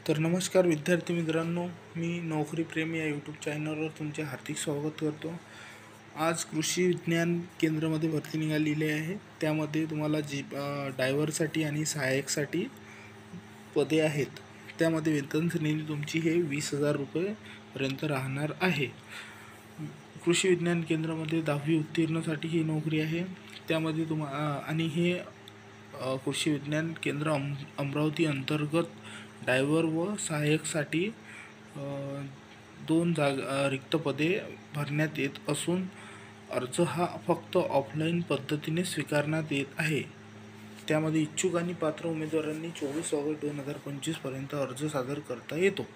तर नमस्कार विद्यार्थी मित्रांनो, मी नोकरी प्रेमी या यूट्यूब चॅनलवर तुमचे हार्दिक स्वागत करतो। आज कृषी विज्ञान केंद्रामध्ये भरती निघालेली आहे। त्यामध्ये तुम्हाला ड्रायव्हरसाठी आणि सहाय्यकसाठी पदे आहेत। त्यामध्ये वेतन श्रेणी तुमची हे 20,000 रुपयेपर्यंत राहणार आहे। कृषी विज्ञान केंद्रामध्ये 10वी उत्तीर्णसाठी ही नोकरी आहे। त्यामध्ये आणि हे कृषी विज्ञान केंद्र अमरावती अंतर्गत ड्रायव्हर व सहाय्यकसाठी 2 रिक्त पदे भरण्यात येत असून अर्ज हा फक्त ऑफलाईन पद्धतीने स्वीकारण्यात येत आहे। त्यामध्ये इच्छुक आणि पात्र उमेदवारांनी 24 ऑगस्ट 2025 पर्यंत अर्ज सादर करता येतो।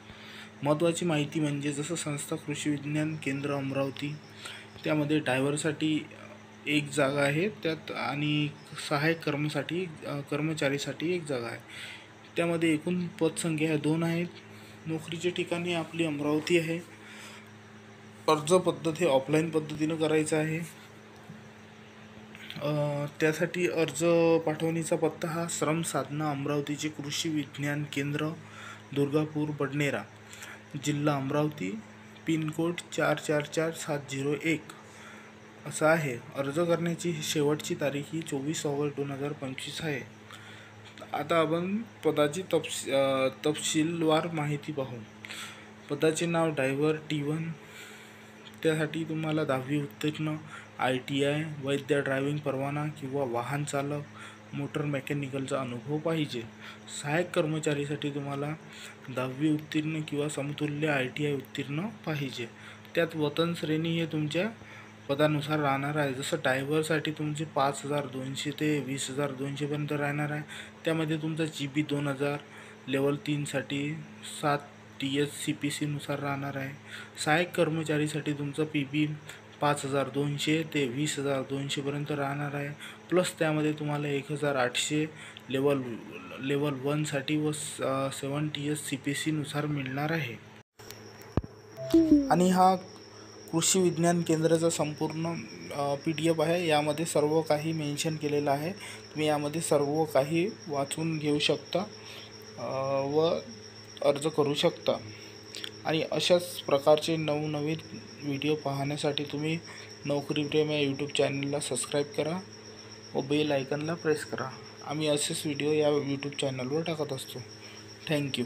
महत्त्वाची माहिती म्हणजे जसं संस्था कृषी विज्ञान केंद्र अमरावती, त्यामध्ये ड्रायव्हरसाठी 1 जागा आहे त्यात, आणि सहाय्यक कर्मचारीसाठी 1 जागा आहे। त्यामध्ये एकूण पदसंख्या 2 आहेत। नोकरीचे ठिकाणी आपली अमरावती आहे। अर्ज पद्धत हे ऑफलाईन पद्धतीने करायचं आहे। त्यासाठी अर्ज पाठवणीचा पत्ता हा श्रम साधना अमरावतीचे कृषी विज्ञान केंद्र, दुर्गापूर बडनेरा, जिल्हा अमरावती, पिनकोड 444701 असा आहे। अर्ज करण्याची शेवटची तारीख ही 24 ऑगस्ट 2025 आहे। आता आपण पदाची तपशीलवार माहिती पाहू। पदाचे नाव ड्रायव्हर T1, त्यासाठी तुम्हाला 10वी उत्तीर्ण, ITI, वैध ड्रायव्हिंग परवाना किंवा वाहन चालक, मोटर मेकॅनिकलचा अनुभव पाहिजे। सहाय्यक कर्मचारीसाठी तुम्हाला 10वी उत्तीर्ण किंवा समतुल्य ITI उत्तीर्ण पाहिजे। त्यात वेतन श्रेणी हे तुमच्या पदानुसार राहणार आहे। जसं ड्रायव्हरसाठी तुमचे 5,200 ते 20,200 पर्यंत राहणार आहे। त्यामध्ये तुमचा GB 2000, लेवल 3 साठी 7 TS CPC नुसार राहणार आहे। सहाय्यक कर्मचारीसाठी तुमचा PB 5,200 ते 20,200 पर्यंत राहणार आहे। प्लस त्यामध्ये तुम्हाला 1,800 लेवल 1 साठी व 7 TS CPC नुसार मिळणार आहे। आणि हा कृषी विज्ञान केंद्राचा संपूर्ण PDF आहे। यामध्ये सर्व काही मेन्शन केलेलं आहे। तुम्ही यामध्ये सर्व काही वाचून घेऊ शकता व अर्ज करू शकता। आणि अशाच प्रकारचे नवनवीन व्हिडिओ पाहण्यासाठी तुम्ही नोकरी प्रेम या यूट्यूब चॅनलला सबस्क्राईब करा व बेल आयकॉनला प्रेस करा। आम्ही असेच व्हिडिओ या यूट्यूब चॅनलवर टाकत असतो। थँक्यू।